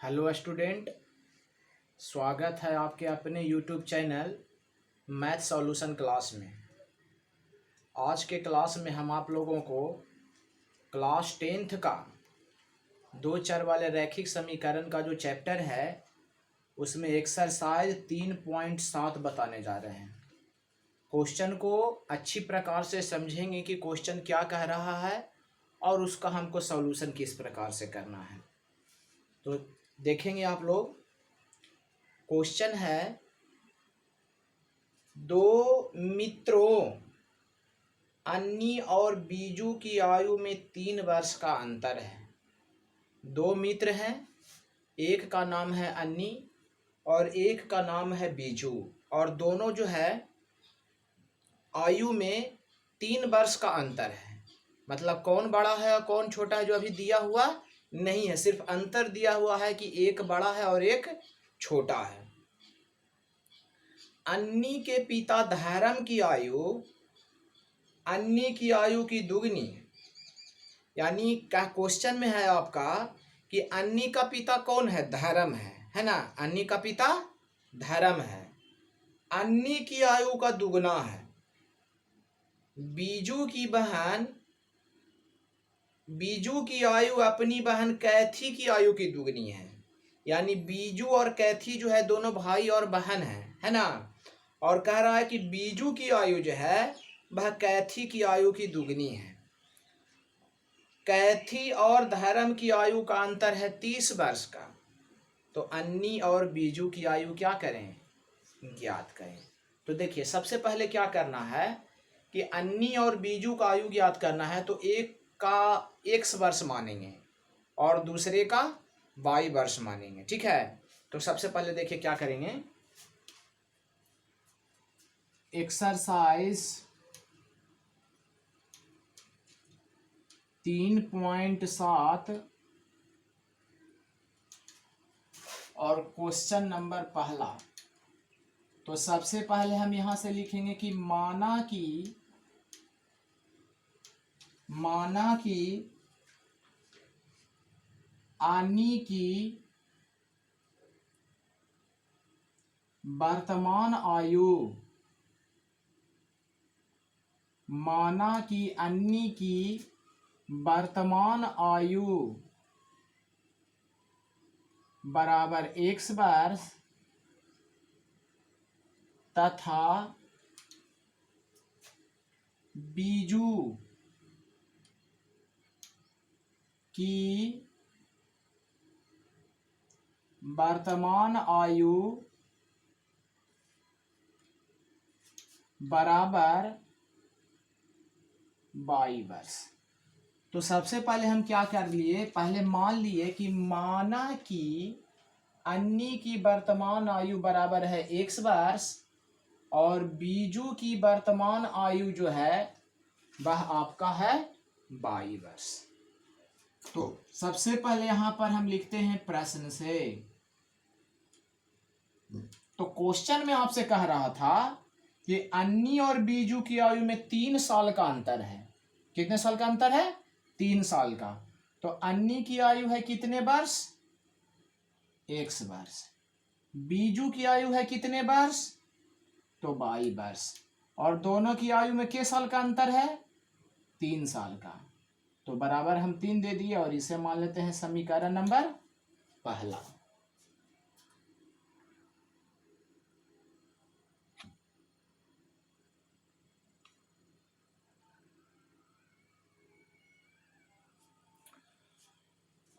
Hello student, स्वागत है आपके अपने YouTube channel math solution class में। आज के क्लास में हम आप लोगों को क्लास 10th का दो चर वाले रैखिक समीकरण का जो चैप्टर है उसमें एक्सरसाइज 3.7 बताने जा रहे हैं। क्वेश्चन को अच्छी प्रकार से समझेंगे कि क्वेश्चन क्या कह रहा है और उसका हमको सॉल्यूशन किस प्रकार से करना है। तो देखेंगे आप लोग, क्वेश्चन है दो मित्रों अन्नी और बीजू की आयु में 3 वर्ष का अंतर है। दो मित्र हैं, एक का नाम है अन्नी और एक का नाम है बीजू, और दोनों जो है आयु में 3 वर्ष का अंतर है। मतलब कौन बड़ा है और कौन छोटा है जो अभी दिया हुआ नहीं है, सिर्फ अंतर दिया हुआ है कि एक बड़ा है और एक छोटा है। अन्नी के पिता धर्म की आयु अन्नी की आयु की दुगनी है। यानी क्या क्वेश्चन में है आपका कि अन्नी का पिता कौन है? धर्म है ना। अन्नी का पिता धर्म है, अन्नी की आयु का दुगना है। बीजू की आयु अपनी बहन कैथी की आयु की दुगनी है। यानी बीजू और कैथी जो है दोनों भाई और बहन है ना। और कह रहा है कि बीजू की आयु जो है वह कैथी की आयु की दुगनी है। कैथी और धर्म की आयु का अंतर है 30 वर्ष का। तो अन्नी और बीजू की आयु क्या करें? ज्ञात करें। तो देखिए, सबसे पहले क्या करना है कि अन्नी और बीजू का आयु ज्ञात करना है। तो एक का x वर्ष मानेंगे और दूसरे का y वर्ष मानेंगे, ठीक है। तो सबसे पहले देखिए क्या करेंगे। एक्सरसाइज 3.7 और क्वेश्चन नंबर पहला। तो सबसे पहले हम यहां से लिखेंगे कि माना कि अन्नी की वर्तमान आयु, माना कि अन्नी की वर्तमान आयु बराबर x वर्ष तथा बीजू की वर्तमान आयु बराबर 22 वर्ष। तो सबसे पहले हम क्या कर लिए, पहले मान लिए कि माना कि अन्नी की वर्तमान आयु बराबर है x वर्ष और बीजू की वर्तमान आयु जो है वह आपका है 22 वर्ष। तो सबसे पहले यहां पर हम लिखते हैं प्रश्न से। तो क्वेश्चन में आपसे कह रहा था कि अन्नी और बीजू की आयु में 3 साल का अंतर है। कितने साल का अंतर है? 3 साल का। तो अन्नी की आयु है कितने वर्ष? x वर्ष। बीजू की आयु है कितने वर्ष? तो 22 वर्ष। और दोनों की आयु में कितने साल का अंतर है? 3 साल का। तो बराबर हम 3 दे दिए और इसे मान लेते हैं समीकरण नंबर पहला।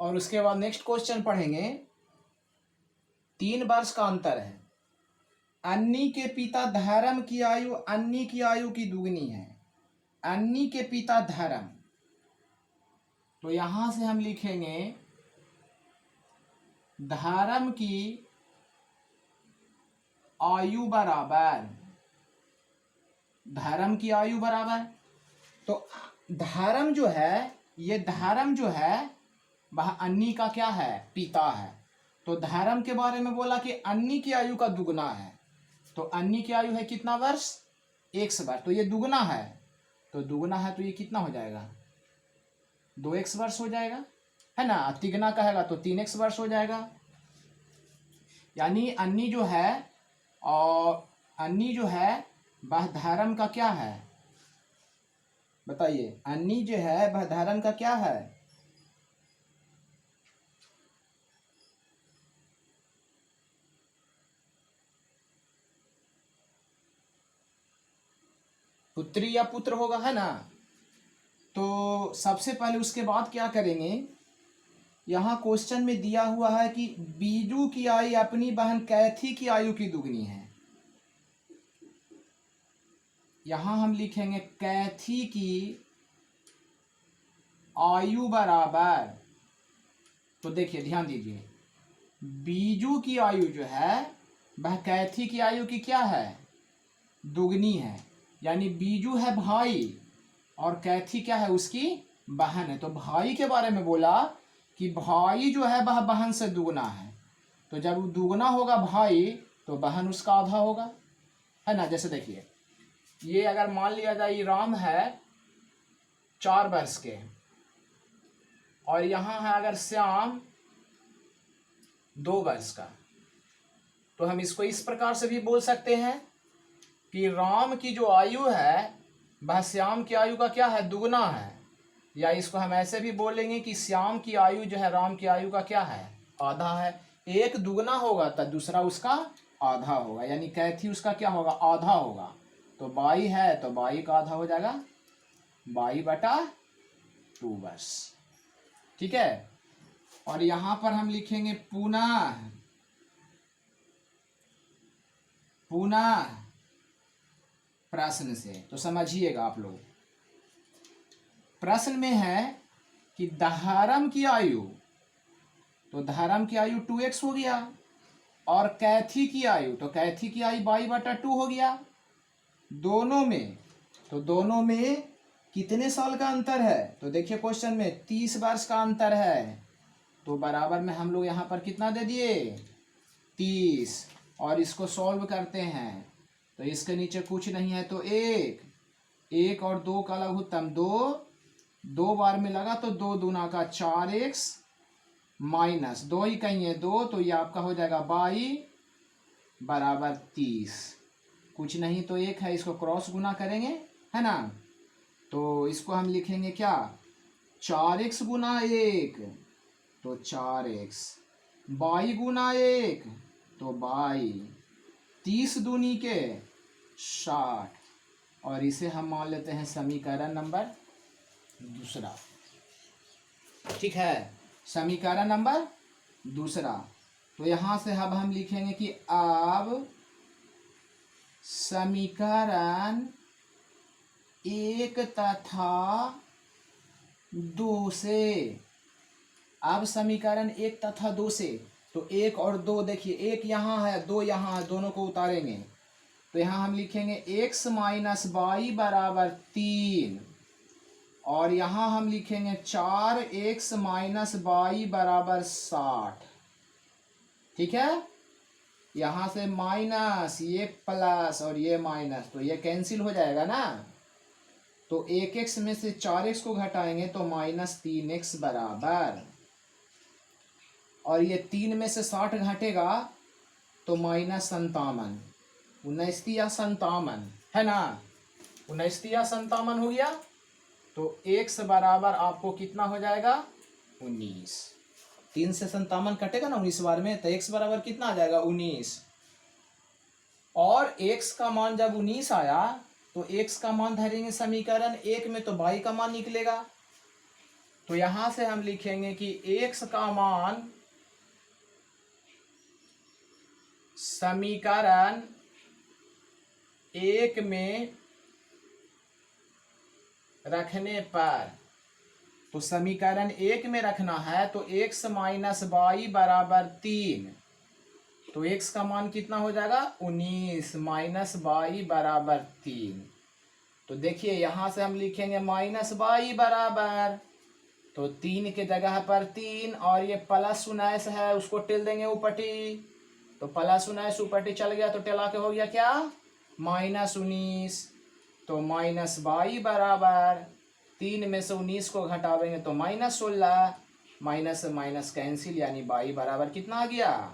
और उसके बाद नेक्स्ट क्वेश्चन पढ़ेंगे। 3 वर्ष का अंतर है। अन्नी के पिता धर्म की आयु अन्नी की आयु की दुगनी है। अन्नी के पिता धर्म, तो यहां से हम लिखेंगे धर्म की आयु बराबर, धर्म की आयु बराबर, तो धर्म जो है, ये धर्म जो है वह अन्नी का क्या है? पिता है। तो धर्म के बारे में बोला कि अन्नी की आयु का दुगना है। तो अन्नी की आयु है कितना वर्ष? x वर्ष। तो ये दुगना है, तो दुगना है तो ये कितना हो जाएगा? 2x वर्ष हो जाएगा, है ना। तिगना कहेगा तो 3x वर्ष हो जाएगा। यानी अन्नी जो है, और अन्नी जो है वह धर्म का क्या है? बताइए, अन्नी जो है वह धर्म का क्या है? पुत्री या पुत्र होगा, है ना। तो सबसे पहले उसके बाद क्या करेंगे, यहाँ क्वेश्चन में दिया हुआ है कि बीजू की आयु अपनी बहन कैथी की आयु की दुगनी है। यहाँ हम लिखेंगे कैथी की आयु बराबर, तो देखिए ध्यान दीजिए, बीजू की आयु जो है वह कैथी की आयु की क्या है? दुगनी है। यानी बीजू है भाई और कैथी क्या है? उसकी बहन है। तो भाई के बारे में बोला कि भाई जो है वह बहन से दुगना है। तो जब वो दुगना होगा भाई तो बहन उसका आधा होगा, है ना। जैसे देखिए, ये अगर मान लिया जाए ये राम है 4 वर्ष के, और यहाँ है अगर श्याम 2 वर्ष का, तो हम इसको इस प्रकार से भी बोल सकते हैं कि राम की जो आयु है वह श्याम की आयु का क्या है? दुगना है। या इसको हम ऐसे भी बोलेंगे कि श्याम की आयु जो है राम की आयु का क्या है? आधा है। एक दुगना होगा तो दूसरा उसका आधा होगा, यानी कैथी उसका क्या होगा? आधा होगा। तो बाई है तो बाई का आधा हो जाएगा 22/2 वर्ष, ठीक है। और यहां पर हम लिखेंगे पुनः पुनः प्रश्न से। तो समझिएगा आप लोग, प्रश्न में है कि धर्म की आयु, तो धर्म की आयु 2x हो गया, और कैथी की आयु, तो कैथी की आयु 22/2 हो गया। दोनों में, तो दोनों में कितने साल का अंतर है? तो देखिए क्वेश्चन में 30 वर्ष का अंतर है। तो बराबर में हम लोग यहाँ पर कितना दे दिए? 30। और इसको सॉल्व करते हैं तो इसके नीचे कुछ नहीं है, तो 1 और 2 का लघुत्तम 2 बार में लगा तो 2 दूना का 4x माइनस 2 ही कहीं है 2, तो ये आपका हो जाएगा 22/30। कुछ नहीं तो 1 है, इसको क्रॉस गुना करेंगे, है ना। तो इसको हम लिखेंगे क्या? 4x गुना 1 तो 4x, 22 गुना 1 तो 22, 30 दूनी के 60, और इसे हम मान लेते हैं समीकरण नंबर दूसरा, ठीक है। समीकरण नंबर दूसरा। तो यहां से अब हम लिखेंगे कि अब समीकरण 1 तथा 2 से, अब समीकरण 1 तथा 2 से, तो 1 और 2 देखिए, 1 यहाँ है 2 यहाँ है, दोनों को उतारेंगे तो यहाँ हम लिखेंगे x माइनस 22 बराबर 3, और यहाँ हम लिखेंगे 4x माइनस 22 बराबर 60, ठीक है। यहाँ से माइनस, ये प्लस और ये माइनस, तो ये कैंसिल हो जाएगा ना। तो 1x में से 4x को घटाएंगे तो -3x बराबर, और ये 3 में से 60 घटेगा तो -57, 59 है ना, 59 हो गया। तो x बराबर आपको कितना हो जाएगा? 19। 3 से 57 कटेगा ना 19 बार में, तो x बराबर कितना आ जाएगा? 19। और x का मान जब 19 आया तो x का मान धरेंगे समीकरण 1 में, तो y का मान निकलेगा। तो यहां से हम लिखेंगे कि x का मान समीकरण 1 में रखने पर, तो समीकरण 1 में रखना है तो x माइनस 22 बराबर 3, तो x का मान कितना हो जाएगा? 19 माइनस 22 बराबर 3। तो देखिए यहां से हम लिखेंगे -22 बराबर, तो 3 के जगह पर 3, और ये प्लस 19 है उसको टिल देंगे ऊपटी, तो प्लस 19 ऊपटी चल गया तो टेला के हो गया क्या? -19। तो -22 बराबर 3 में से 19 को घटावेंगे तो -16, माइनस से माइनस कैंसिल, यानी 22 बराबर कितना आ गया?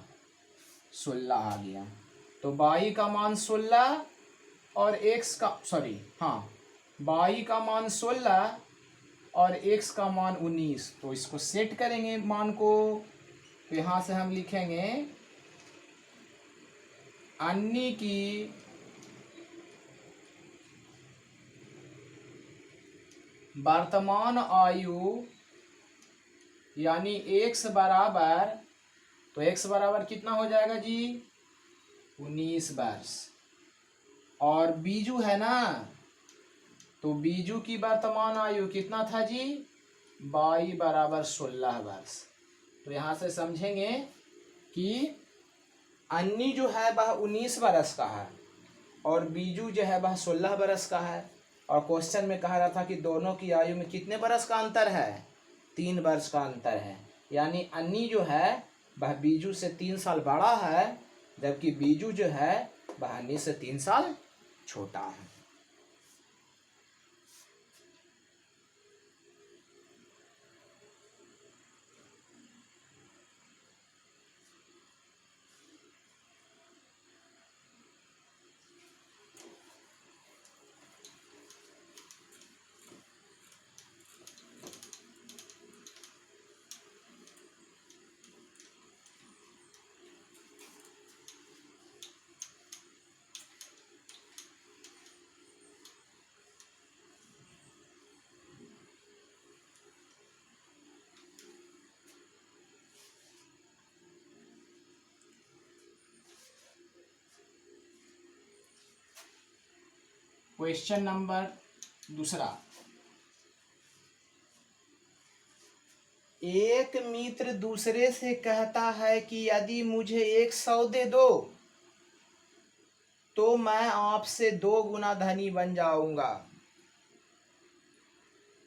16 आ गया। तो y का मान 16 और x का y का मान 16 और x का मान 19। तो इसको सेट करेंगे मान को। तो यहाँ से हम लिखेंगे अन्नी की वर्तमान आयु यानी x बराबर, तो x बराबर कितना हो जाएगा जी? 19 वर्ष। और बीजू है ना, तो बीजू की वर्तमान आयु कितना था जी? y बराबर 16 वर्ष। तो यहाँ से समझेंगे कि अन्नी जो है वह 19 वर्ष का है और बीजू जो है वह 16 वर्ष का है। और क्वेश्चन में कहा रहा था कि दोनों की आयु में कितने वर्ष का अंतर है? 3 वर्ष का अंतर है। यानी अन्नी जो है वह बीजू से 3 साल बड़ा है, जबकि बीजू जो है वह अन्नी से 3 साल छोटा है। क्वेश्चन नंबर दूसरा, एक मित्र दूसरे से कहता है कि यदि मुझे 100 दे दो तो मैं आपसे 2 गुना धनी बन जाऊंगा।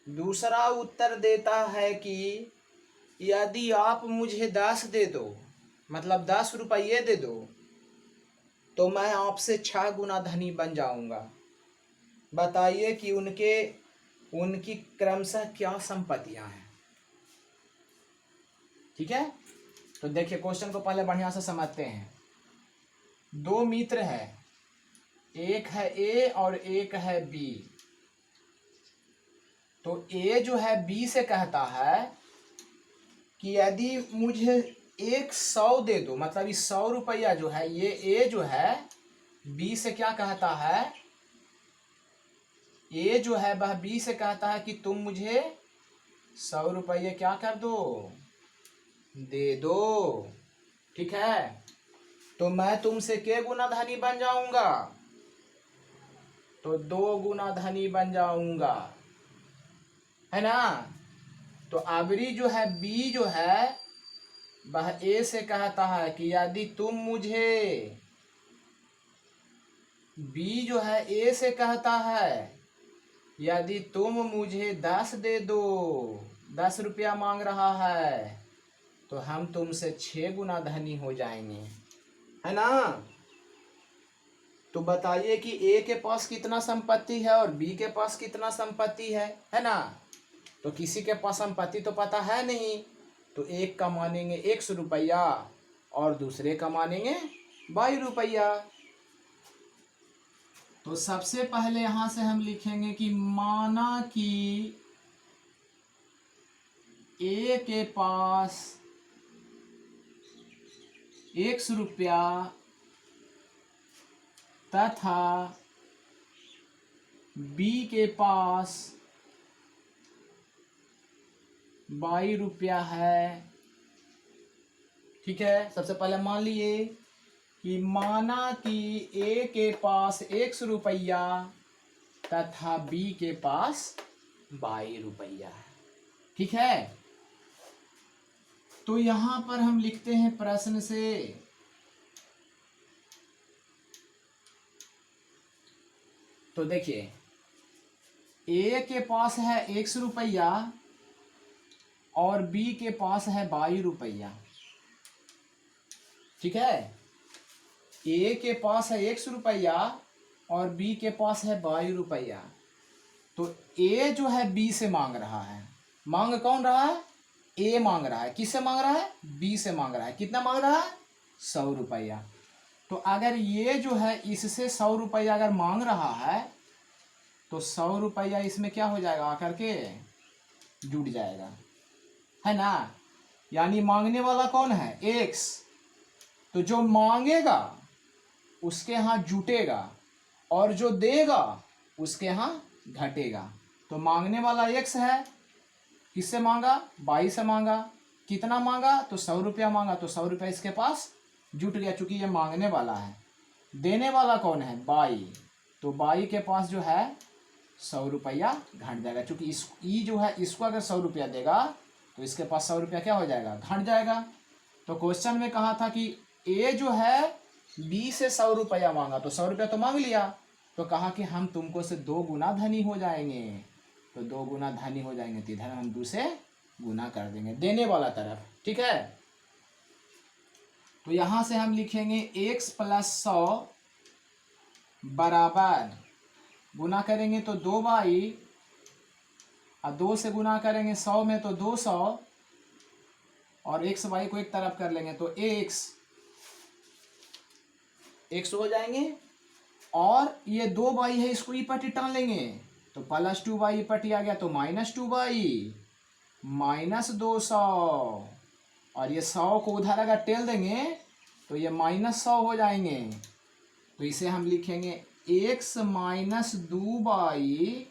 दूसरा उत्तर देता है कि यदि आप मुझे 10 दे दो, मतलब 10 रुपये दे दो, तो मैं आपसे 6 गुना धनी बन जाऊंगा। बताइए कि उनकी क्रमशः क्या संपत्तियां हैं। ठीक है, तो देखिए क्वेश्चन को पहले बढ़िया से समझते हैं। 2 मित्र है, एक है ए और एक है बी। तो ए जो है बी से कहता है कि यदि मुझे 100 दे दो, मतलब ये 100 रुपया जो है, ये ए जो है बी से क्या कहता है? ए जो है वह बी से कहता है कि तुम मुझे 100 रुपये क्या कर दो? दे दो। ठीक है, तो मैं तुमसे के गुना धनी बन जाऊंगा? तो 2 गुना धनी बन जाऊंगा, है ना। तो अबरी जो है बी जो है वह ए से कहता है कि यदि तुम मुझे, बी जो है ए से कहता है यदि तुम मुझे 10 दे दो, 10 रुपया मांग रहा है, तो हम तुमसे 6 गुना धनी हो जाएंगे, है ना। तो बताइए कि ए के पास कितना संपत्ति है और बी के पास कितना संपत्ति है ना। तो किसी के पास संपत्ति तो पता है नहीं, तो एक का मानेंगे 100 रुपया और दूसरे का मानेंगे 22 रुपया। तो सबसे पहले यहां से हम लिखेंगे कि माना कि ए के पास 100 रुपया तथा बी के पास 22 रुपया है। ठीक है, सबसे पहले मान लिए कि माना कि ए के पास 100 रुपया तथा बी के पास 22 रुपया है। ठीक है, तो यहां पर हम लिखते हैं प्रश्न से, तो देखिए ए के पास है 100 रुपया और बी के पास है 22 रुपया। ठीक है, ए के पास है 100 रुपया और बी के पास है 22 रुपया। तो ए जो है बी से मांग रहा है, मांग कौन रहा है? ए मांग रहा है। किससे मांग रहा है? बी से मांग रहा है। कितना मांग रहा है? 100 रुपया। तो अगर ये जो है इससे 100 रुपया अगर मांग रहा है तो 100 रुपया इसमें क्या हो जाएगा आकर के जुड़ जाएगा, है ना। यानी मांगने वाला कौन है, एक्स। तो जो मांगेगा उसके यहाँ जुटेगा और जो देगा उसके यहाँ घटेगा। तो मांगने वाला एक्स है, किससे मांगा, बाई से मांगा। कितना मांगा, तो 100 रुपया मांगा, तो 100 रुपया इसके पास जुट गया चूंकि ये मांगने वाला है। देने वाला कौन है, बाई। तो बाई के पास जो है 100 रुपया घट जाएगा, क्योंकि इस ई जो है इसको अगर 100 रुपया देगा तो इसके पास 100 रुपया क्या हो जाएगा, घट जाएगा। तो क्वेश्चन में कहा था कि ए जो है बी से 100 रुपया मांगा, तो 100 रुपया तो मांग लिया, तो कहा कि हम तुमको से 2 गुना धनी हो जाएंगे। तो 2 गुना धनी हो जाएंगे तो इधर हम 2 से गुना कर देंगे देने वाला तरफ, ठीक है। तो यहां से हम लिखेंगे x + 100 बराबर, गुना करेंगे तो 2y, और 2 से गुना करेंगे 100 में तो 200, और x y को एक तरफ कर लेंगे तो x हो जाएंगे। और ये 2y है इसको ई पट्टी टान लेंगे तो +2y पट्टी आ गया, तो -2y -200, और ये 100 को उधर अगर टेल देंगे तो ये -100 हो जाएंगे। तो इसे हम लिखेंगे x - 2y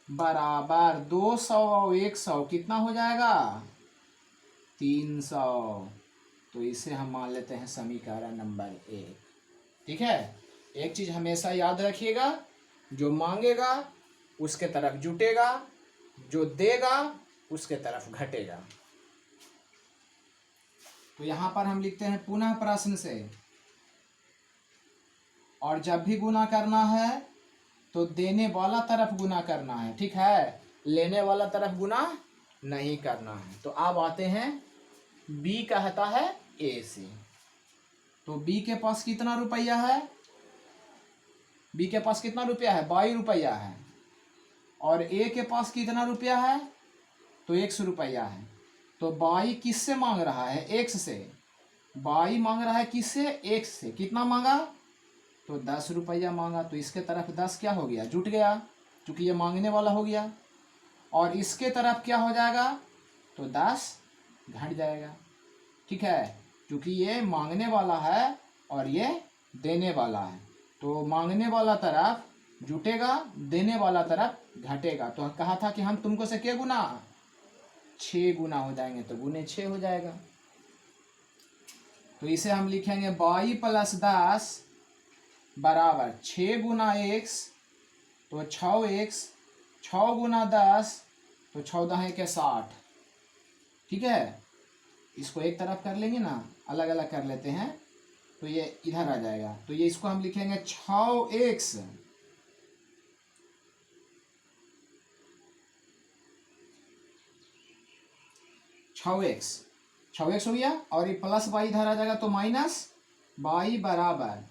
बराबर 200 और 100 कितना हो जाएगा, 300। तो इसे हम मान लेते हैं समीकरण नंबर 1, ठीक है। एक चीज हमेशा याद रखिएगा, जो मांगेगा उसके तरफ जुटेगा, जो देगा उसके तरफ घटेगा। तो यहां पर हम लिखते हैं पुनः प्रश्न से, और जब भी गुना करना है तो देने वाला तरफ गुना करना है, ठीक है, लेने वाला तरफ गुना नहीं करना है। तो अब आते हैं बी कहता है ए से। तो बी के पास कितना रुपया है, बी के पास कितना रुपया है, 22 रुपया है। और ए के पास कितना रुपया है, तो 100 रुपया है। तो बाई किससे मांग रहा है, एक्स से। बाई मांग रहा है किससे, एक्स से। कितना मांगा, तो 10 रुपया मांगा, तो इसके तरफ 10 क्या हो गया, जुट गया, क्योंकि ये मांगने वाला हो गया। और इसके तरफ क्या हो जाएगा, तो 10 घट जाएगा, ठीक है, क्योंकि ये मांगने वाला है और ये देने वाला है। तो मांगने वाला तरफ जुटेगा, देने वाला तरफ घटेगा। तो कहा था कि हम तुमको से क्या गुना, 6 गुना हो जाएंगे, तो गुने 6 हो जाएगा। तो इसे हम लिखेंगे 22 + 10 बराबर 6 गुना x, तो 6x, 6 गुना 10 तो 14 के 60, ठीक है। इसको एक तरफ कर लेंगे ना, अलग अलग कर लेते हैं तो ये इधर आ जाएगा। तो ये इसको हम लिखेंगे 6x 6x हो गया, और ये प्लस y इधर आ जाएगा तो -y बराबर,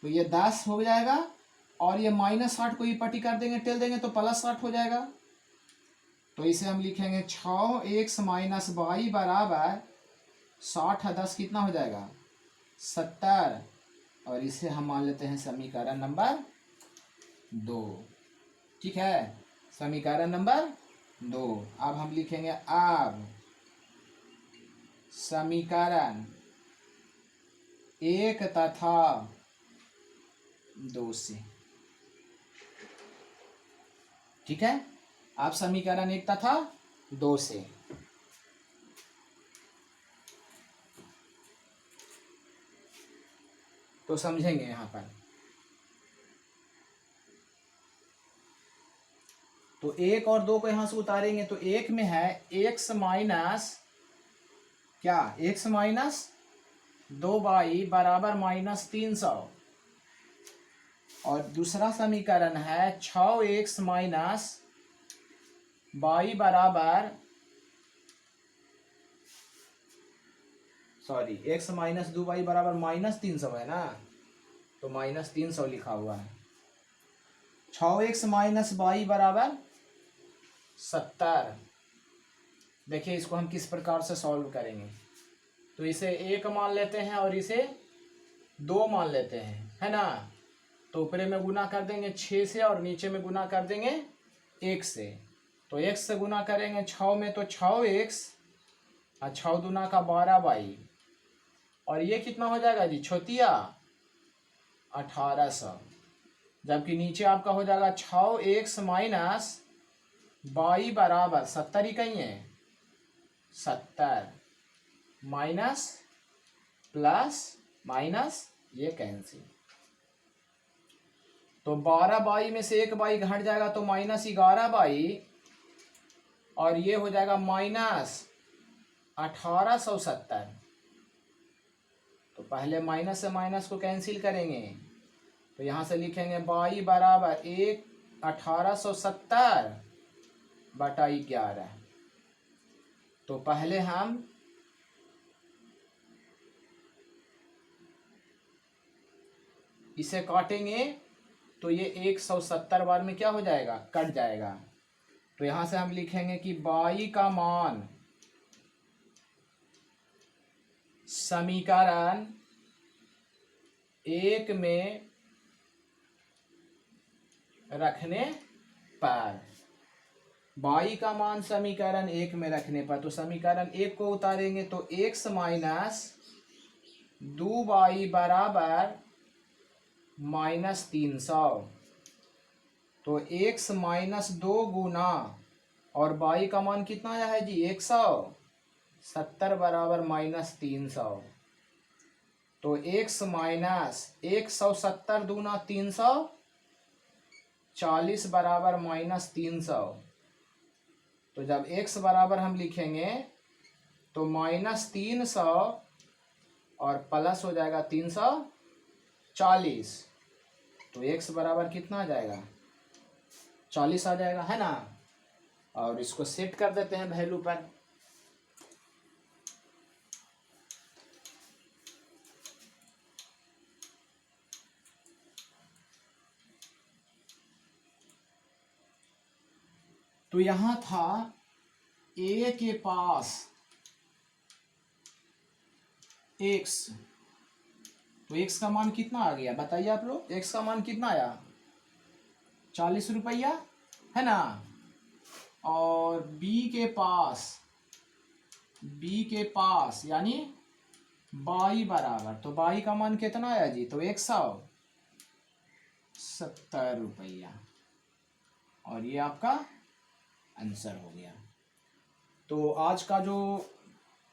तो ये 10 हो जाएगा, और ये -60 को ये पट्टी कर देंगे, टेल देंगे तो +60 हो जाएगा। तो इसे हम लिखेंगे 6x - y बराबर 60 है 10 कितना हो जाएगा, 70। और इसे हम मान लेते हैं समीकरण नंबर 2, ठीक है, समीकरण नंबर 2। अब हम लिखेंगे अब समीकरण 1 तथा 2 से, ठीक है। अब समीकरण 1 तथा 2 से, तो समझेंगे यहां पर। तो 1 और 2 को यहां से उतारेंगे तो 1 में है x माइनस क्या, x - 2y बराबर -300, और दूसरा समीकरण है 6x - y बराबर x - 2y बराबर -300 है ना, तो -300 लिखा हुआ है। 6x - y बराबर 70। देखिए इसको हम किस प्रकार से सॉल्व करेंगे। तो इसे 1 मान लेते हैं और इसे 2 मान लेते हैं, है ना। तो ऊपरे में गुना कर देंगे 6 से और नीचे में गुना कर देंगे 1 से। तो 1 से गुना करेंगे 6 में तो 6x और 6 दूना का 12y, और ये कितना हो जाएगा जी छोतिया 1800। जबकि नीचे आपका हो जाएगा 6x माइनस y बराबर 70 ही कहीं है 70 माइनस प्लस माइनस ये कैंसिल। तो 12y में से 1y घट जाएगा तो -11y, और ये हो जाएगा -1870। तो पहले माइनस से माइनस को कैंसिल करेंगे, तो यहाँ से लिखेंगे y बराबर 1870 बटा 11। तो पहले हम इसे काटेंगे तो ये 170 बार में क्या हो जाएगा कट जाएगा। तो यहाँ से हम लिखेंगे कि y का मान समीकरण 1 में रखने पर, y का मान समीकरण 1 में रखने पर, तो समीकरण 1 को उतारेंगे तो x माइनस 2y बराबर -300। तो x माइनस 2 गुना और y का मान कितना आया है जी 170 बराबर -300। तो x माइनस 170 दूना 340 बराबर -300। तो जब x बराबर हम लिखेंगे तो -300 और प्लस हो जाएगा 340। तो x बराबर कितना आ जाएगा 40 आ जाएगा, है ना। और इसको सेट कर देते हैं वैल्यू पर। तो यहां था a के पास x, तो x का मान कितना आ गया बताइए आप लोग। x का मान कितना आया 40 रुपया, है ना। और b के पास यानी y बराबर, तो y का मान कितना आया जी तो 170 रुपया, और ये आपका आंसर हो गया। तो आज का जो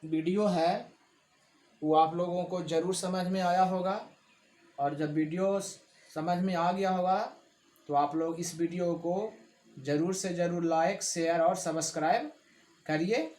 वीडियो है वो आप लोगों को ज़रूर समझ में आया होगा, और जब वीडियो समझ में आ गया होगा तो आप लोग इस वीडियो को ज़रूर से ज़रूर लाइक शेयर और सब्सक्राइब करिए।